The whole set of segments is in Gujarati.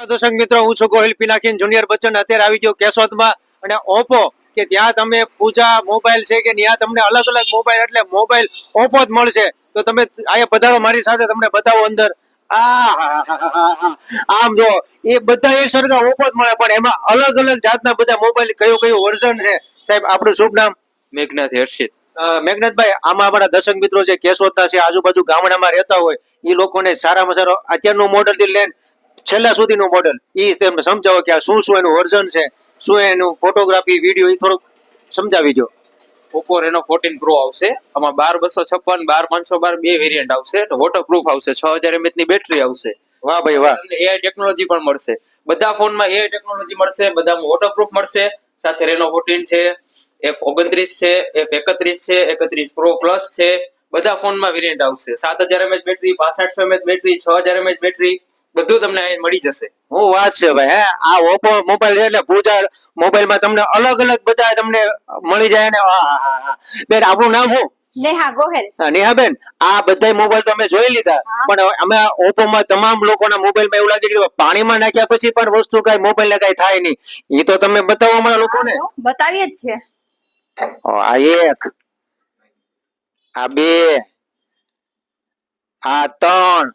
દર્શક મિત્રો, હું છું ગોહિલ પિનાકીન જુનિયર બચ્ચન. અત્યારે આવી ગયો કેશોદમાં અને ઓપ્પો કે ત્યાં તમે પૂજા મોબાઈલ છે કે ત્યાં તમને અલગ અલગ મોબાઈલ એટલે મોબાઈલ ઓપ્પો જ મળશે. તો તમે અહીંયા પધારો મારી સાથે, તમને બતાવો અંદર. આમ જો એ બધા એક સરખા ઓપ્પો જ મળે, પણ એમાં અલગ અલગ જાતના બધા મોબાઈલ કયું કયું વર્ઝન છે. સાહેબ, આપણું શુભ નામ? મેઘનાથ હર્ષિત. મેઘનાથભાઈ, આમાં અમારા દર્શક મિત્રો છે કેશોદના છે, આજુબાજુ ગામડામાં રહેતા હોય, એ લોકોને સારામાં સારો અત્યારનું મોડલ થી લઈને છેલ્લા સુધીનું મોડલ એ તેમને સમજાવો કે આ શું શું એનું વર્ઝન છે, શું એનું ફોટોગ્રાફી વિડીયો, એ થોડુંક સમજાવી દો. ઓપ્પો રેનો 14 પ્રો આવશે. આમાં 12 256 12 512 બે વેરિયન્ટ આવશે. વોટરપ્રૂફ આવશે. 6000 mAh ની બેટરી આવશે. વાહ ભાઈ વાહ. એઆઈ ટેકનોલોજી પણ મળશે. બધા ફોનમાં એઆઈ ટેકનોલોજી મળશે, બધામાં વોટરપ્રૂફ મળશે. સાથે રેનો 14 છે, F29 છે, F31 છે, 31 પ્રો પ્લસ છે. બધા ફોનમાં વેરિયન્ટ આવશે. 7000 mAh battery, 6500 mAh battery, 6000 mAh battery, બધું તમને અહીં મળી જશે. હું વાત છે ભાઈ. હે, આ ઓપ્પો મોબાઈલ છે એટલે પૂજા મોબાઈલમાં તમને અલગ અલગ બધા તમને મળી જાય ને. બેન, આપણું નામ શું? નેહા ગોહેલ. નેહાબેન, આ બધા મોબાઈલ તમે જોઈ લીધા, પણ અમે ઓપ્પો માં તમામ લોકોના મોબાઈલમાં એવું લાગે કે પાણીમાં નાખ્યા પછી પણ વસ્તુ કઈ મોબાઈલ ને કઈ થાય નહીં. એ તો તમે બતાવો અમારા લોકોને. બતાવીએ જ છે. આ એક, આ બે, આ ત્રણ,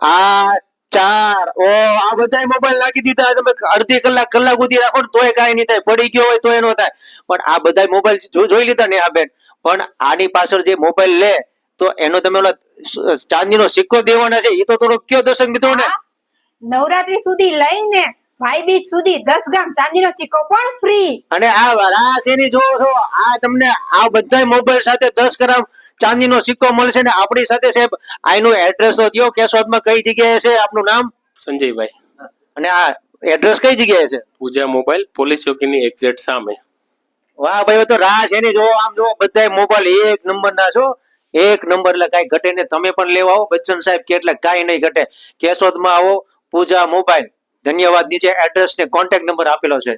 આ ચાર. આ બધા મોબાઈલ નાખી દીધા. તમે અડધી કલાક સુધી રાખો ને તોય કઈ નહીં થાય, પડી ગયો હોય તોય ન થાય. પણ આ બધા મોબાઈલ જોઈ લીધા ને આ બેન, પણ આની પાછળ જે મોબાઈલ લે તો એનો તમે ઓલા ચાંદીનો સિક્કો દેવાના છે, એ તો થોડો કયો દર્શક મિત્રો ને. નવરાત્રી સુધી લઈને ભાઈ બીજ સુધી 10 ગ્રામ ચાંદીનો સિક્કો પણ ફ્રી. અને આ રાસ એની જો છો, આ તમને આ બધા મોબાઈલ સાથે 10 ગ્રામ ચાંદીનો સિક્કો મળશે ને. આપણી સાથે સાહેબ આનું એડ્રેસ તો દયો, કેશોદમાં કઈ જગ્યાએ છે? આપનું નામ? સંજયભાઈ. અને આ એડ્રેસ કઈ જગ્યાએ છે? પૂજા મોબાઈલ પોલીસ ચોકીની એક્ઝેક્ટ સામે. વાહ ભાઈ, તો રાસ એની જો. આમ જો બધા મોબાઈલ એક નંબર ના છો, એક નંબર. એટલે કઈ ઘટે ને. તમે પણ લેવા આવો બચ્ચન સાહેબ કે એટલે કઈ નહીં ઘટે. કેશોદમાં આવો, પૂજા મોબાઈલ. ધન્યવાદ. નીચે એડ્રેસ ને કોન્ટેક્ટ નંબર આપેલો છે.